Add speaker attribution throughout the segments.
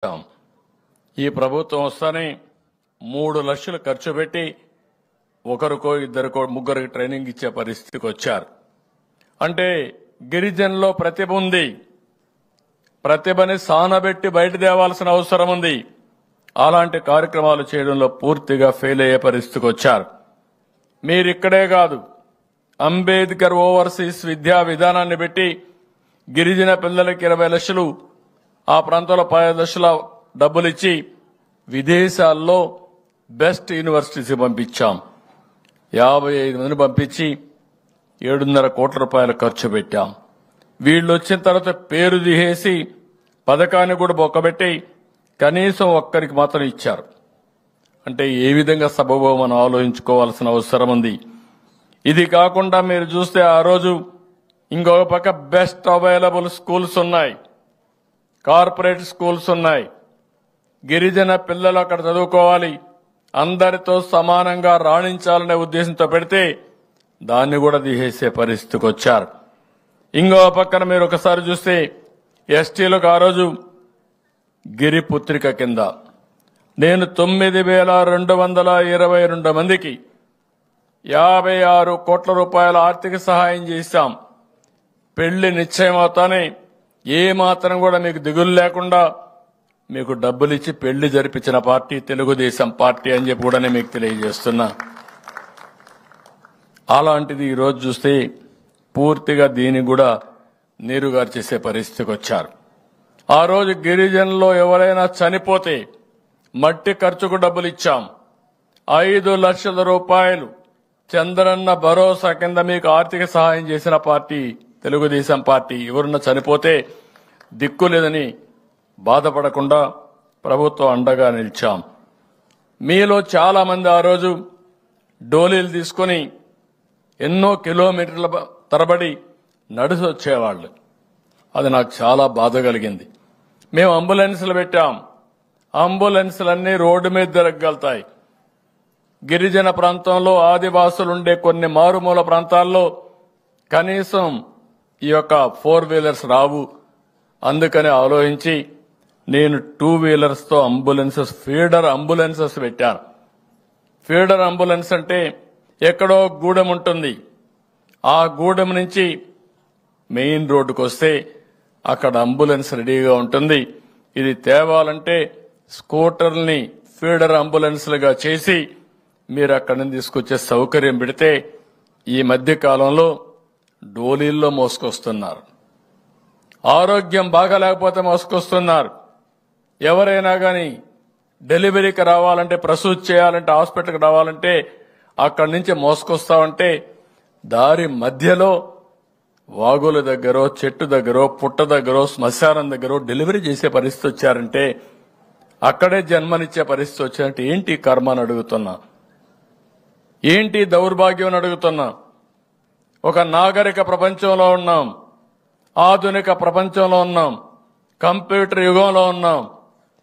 Speaker 1: ఈ ప్రభుత్వం వస్తానే 3 లక్షలు ఖర్చు పెట్టి ఒకరికో ఇద్దరికో ముగ్గురికి ట్రైనింగ్ ఇచ్చే పరిస్థితికి వచ్చారు. అంటే గిరిజనుల్లో ప్రతిభ ఉంది, ప్రతిభని సానబెట్టి బయట తేవాల్సిన అవసరం ఉంది. అలాంటి కార్యక్రమాలు చేయడంలో పూర్తిగా ఫెయిల్ అయ్యే పరిస్థితికి వచ్చారు. మీరు ఇక్కడే కాదు, అంబేద్కర్ ఓవర్సీస్ విద్యా విధానాన్ని పెట్టి గిరిజన పిల్లలకి 20 లక్షలు, ఆ ప్రాంతంలో 10 లక్షల డబ్బులు ఇచ్చి విదేశాల్లో బెస్ట్ యూనివర్సిటీస్ పంపించాం. 55 మందిని పంపించి 7.5 కోట్ల రూపాయలు ఖర్చు పెట్టాం. వీళ్ళు వచ్చిన తర్వాత పేరు తీసేసి పథకాన్ని కూడా బొక్కబెట్టి కనీసం ఒక్కరికి మాత్రం ఇచ్చారు. అంటే ఏ విధంగా సబబో మనం ఆలోచించుకోవాల్సిన అవసరం ఉంది. ఇది కాకుండా మీరు చూస్తే ఆ రోజు ఇంకొక పక్క బెస్ట్ అవైలబుల్ స్కూల్స్ ఉన్నాయి, కార్పొరేట్ స్కూల్స్ ఉన్నాయి. గిరిజన పిల్లలు అక్కడ చదువుకోవాలి, అందరితో సమానంగా రాణించాలనే ఉద్దేశంతో పెడితే దాన్ని కూడా తీసేసే పరిస్థితికి వచ్చారు. ఇంకో పక్కన మీరు ఒకసారి చూస్తే ఎస్టీలకు ఆ రోజు గిరిపుత్రిక కింద నేను 9,222 మందికి 56 కోట్ల రూపాయల ఆర్థిక సహాయం చేశాం. పెళ్లి నిశ్చయమవుతానే ఏ మాత్రం కూడా మీకు దిగులు లేకుండా మీకు డబ్బులు ఇచ్చి పెళ్లి జరిపించిన పార్టీ తెలుగుదేశం పార్టీ అని చెప్పి కూడా మీకు తెలియజేస్తున్నా. అలాంటిది ఈరోజు చూస్తే పూర్తిగా దీన్ని కూడా నీరుగారు చేసే పరిస్థితికి వచ్చారు. ఆ రోజు గిరిజనుల్లో ఎవరైనా చనిపోతే మట్టి ఖర్చుకు డబ్బులు ఇచ్చాం. 5 లక్షల రూపాయలు చంద్రన్న భరోసా కింద మీకు ఆర్థిక సహాయం చేసిన పార్టీ తెలుగుదేశం పార్టీ. ఎవరున్నా చనిపోతే దిక్కు లేదని బాధపడకుండా ప్రభుత్వం అండగా నిలిచాం. మీలో చాలా మంది ఆ రోజు డోలీలు తీసుకుని ఎన్నో కిలోమీటర్ల తరబడి నడిచి వచ్చేవాళ్ళు. అది నాకు చాలా బాధ కలిగింది. మేము అంబులెన్సులు పెట్టాం, అంబులెన్సులన్నీ రోడ్డు మీద తిరగలుగుతాయి. గిరిజన ప్రాంతంలో ఆదివాసులు ఉండే కొన్ని మారుమూల ప్రాంతాల్లో కనీసం ఈ యొక్క 4 వీలర్స్ రావు. అందుకని ఆలోచించి నేను 2 వీలర్స్ తో అంబులెన్సెస్, ఫీడర్ అంబులెన్సెస్ పెట్టాను. ఫీడర్ అంబులెన్స్ అంటే ఎక్కడో గూడెం ఉంటుంది, ఆ గూడెం నుంచి మెయిన్ రోడ్డుకు వస్తే అక్కడ అంబులెన్స్ రెడీగా ఉంటుంది. ఇది తేవాలంటే స్కూటర్ని ఫీడర్ అంబులెన్స్లుగా చేసి మీరు అక్కడి నుంచి తీసుకొచ్చే సౌకర్యం పెడితే ఈ మధ్య కాలంలో డోలీల్లో మోసుకొస్తున్నారు. ఆరోగ్యం బాగాలేకపోతే మోసుకొస్తున్నారు. ఎవరైనా కానీ డెలివరీకి రావాలంటే, ప్రసూతి చేయాలంటే, హాస్పిటల్కి రావాలంటే అక్కడి నుంచి మోసుకొస్తామంటే దారి మధ్యలో వాగుల దగ్గరో, చెట్టు దగ్గరో, పుట్ట దగ్గరో, శ్మశానం దగ్గరో డెలివరీ చేసే పరిస్థితి వచ్చారంటే, అక్కడే జన్మనిచ్చే పరిస్థితి వచ్చారంటే ఏంటి కర్మ అని అడుగుతున్నా, ఏంటి దౌర్భాగ్యం అని అడుగుతున్నా. ఒక నాగరిక ప్రపంచంలో ఉన్నాం, ఆధునిక ప్రపంచంలో ఉన్నాం, కంప్యూటర్ యుగంలో ఉన్నాం.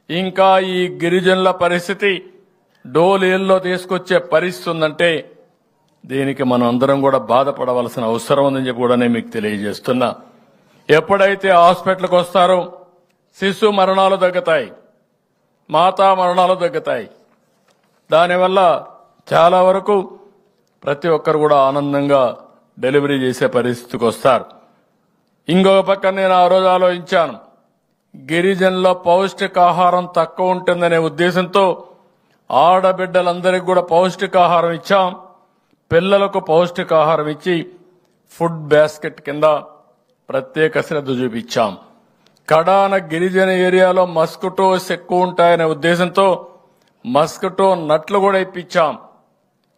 Speaker 1: ఇంకా ఈ గిరిజనుల పరిస్థితి డోలీల్లో తీసుకొచ్చే పరిస్థితి ఉందంటే దీనికి మనం అందరం కూడా బాధపడవలసిన అవసరం ఉందని చెప్పి కూడా నేను మీకు తెలియజేస్తున్నా. ఎప్పుడైతే హాస్పిటల్కి వస్తారో శిశు మరణాలు తగ్గుతాయి, మాతా మరణాలు తగ్గుతాయి. దానివల్ల చాలా వరకు ప్రతి ఒక్కరు కూడా ఆనందంగా డెలివరీ చేసే పరిస్థితికి వస్తారు. ఇంకొక పక్క నేను ఆ రోజు ఆలోచించాను, గిరిజనుల పౌష్టికాహారం తక్కువ ఉంటుందనే ఉద్దేశంతో ఆడబిడ్డలందరికీ కూడా పౌష్టికాహారం ఇచ్చాం. పిల్లలకు పౌష్టికాహారం ఇచ్చి ఫుడ్ బాస్కెట్ కింద ప్రత్యేక శ్రద్ధ చూపించాం. కడాన గిరిజన ఏరియాలో మస్కిటోస్ ఎక్కువ ఉంటాయనే ఉద్దేశంతో మస్కిటో నట్లు కూడా ఇప్పించాం.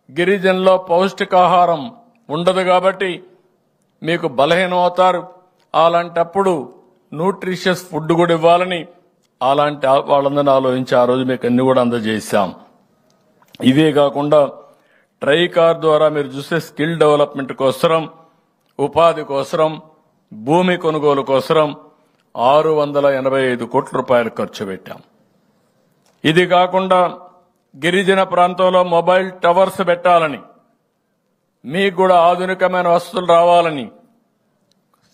Speaker 1: గిరిజనులో పౌష్టికాహారం ఉండదు కాబట్టి మీకు బలహీనం అవుతారు. అలాంటప్పుడు న్యూట్రిషియస్ ఫుడ్ కూడా ఇవ్వాలని అలాంటి వాళ్ళందరినీ ఆలోచించి ఆ రోజు మీకు అన్ని కూడా అందజేశాం. ఇవే కాకుండా ట్రైకార్ ద్వారా మీరు చూస్తే స్కిల్ డెవలప్మెంట్ కోసరం, ఉపాధి కోసరం, భూమి కొనుగోలు కోసరం 685 కోట్ల రూపాయలు ఖర్చు పెట్టాం. ఇది కాకుండా గిరిజన ప్రాంతంలో మొబైల్ టవర్స్ పెట్టాలని, మీకు కూడా ఆధునికమైన వసతులు రావాలని,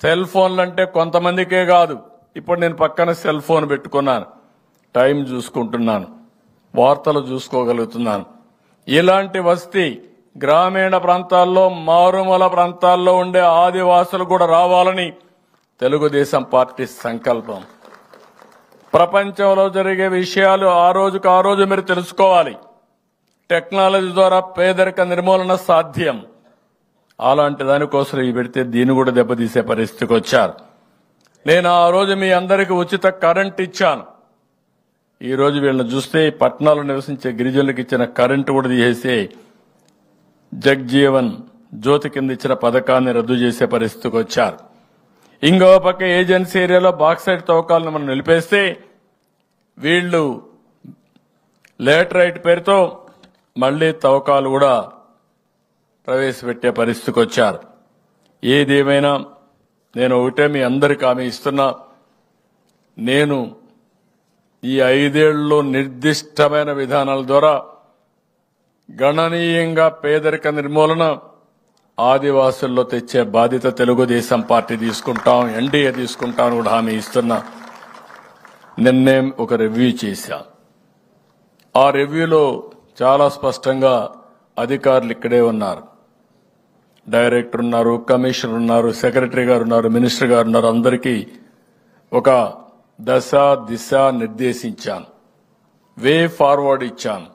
Speaker 1: సెల్ ఫోన్లు అంటే కొంతమందికే కాదు, ఇప్పుడు నేను పక్కన సెల్ ఫోన్ పెట్టుకున్నాను. టైం చూసుకుంటున్నాను, వార్తలు చూసుకోగలుగుతున్నాను. ఇలాంటి వసతి గ్రామీణ ప్రాంతాల్లో, మారుమూల ప్రాంతాల్లో ఉండే ఆదివాసులు కూడా రావాలని తెలుగుదేశం పార్టీ సంకల్పం. ప్రపంచంలో జరిగే విషయాలు ఆ రోజుకు ఆ రోజు మీరు తెలుసుకోవాలి. టెక్నాలజీ ద్వారా పేదరిక నిర్మూలన సాధ్యం. అలాంటి దానికోసం ఈ పెడితే దీన్ని కూడా దెబ్బతీసే పరిస్థితికి వచ్చారు. నేను ఆ రోజు మీ అందరికీ ఉచిత కరెంట్ ఇచ్చాను. ఈ రోజు వీళ్ళని చూస్తే పట్టణాల్లో నివసించే గిరిజనులకు ఇచ్చిన కరెంటు కూడా తీసేసి జగ్జీవన్ జ్యోతి కింద ఇచ్చిన పథకాన్ని రద్దు చేసే పరిస్థితికి వచ్చారు. ఇంకో పక్క ఏజెన్సీ ఏరియాలో బాక్సైట్ తవ్వకాలను మనం నిలిపేస్తే వీళ్లు లేటరైట్ పేరుతో మళ్లీ తవ్వకాలు కూడా ప్రవేశపెట్టే పరిస్థితికి వచ్చారు. ఏదేమైనా నేను ఒకటే మీ అందరికీ హామీ ఇస్తున్నా, నేను ఈ 5 ఏళ్లలో నిర్దిష్టమైన విధానాల ద్వారా గణనీయంగా పేదరిక నిర్మూలన, ఆదివాసుల్లో తెచ్చే బాధ్యత తెలుగుదేశం పార్టీ తీసుకుంటాం, ఎన్డీఏ తీసుకుంటాం కూడా హామీ ఇస్తున్నా. నిన్నే ఒక రివ్యూ చేశా. ఆ రివ్యూలో చాలా స్పష్టంగా అధికారులు ఇక్కడే ఉన్నారు. డైరెక్టర్ ఉన్నారు, కమిషనర్ ఉన్నారు, సెక్రటరీ గారు ఉన్నారు, మినిస్టర్ గారు ఉన్నారు. అందరికీ ఒక దశ దిశ నిర్దేశించాను, వే ఫార్వర్డ్ ఇచ్చాను.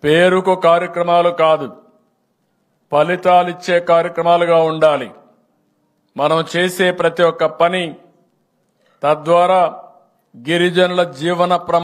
Speaker 1: పేరుకు కార్యక్రమాలు కాదు, ఫలితాలిచ్చే కార్యక్రమాలుగా ఉండాలి. మనం చేసే ప్రతి ఒక్క పని తద్వారా గిరిజనుల జీవన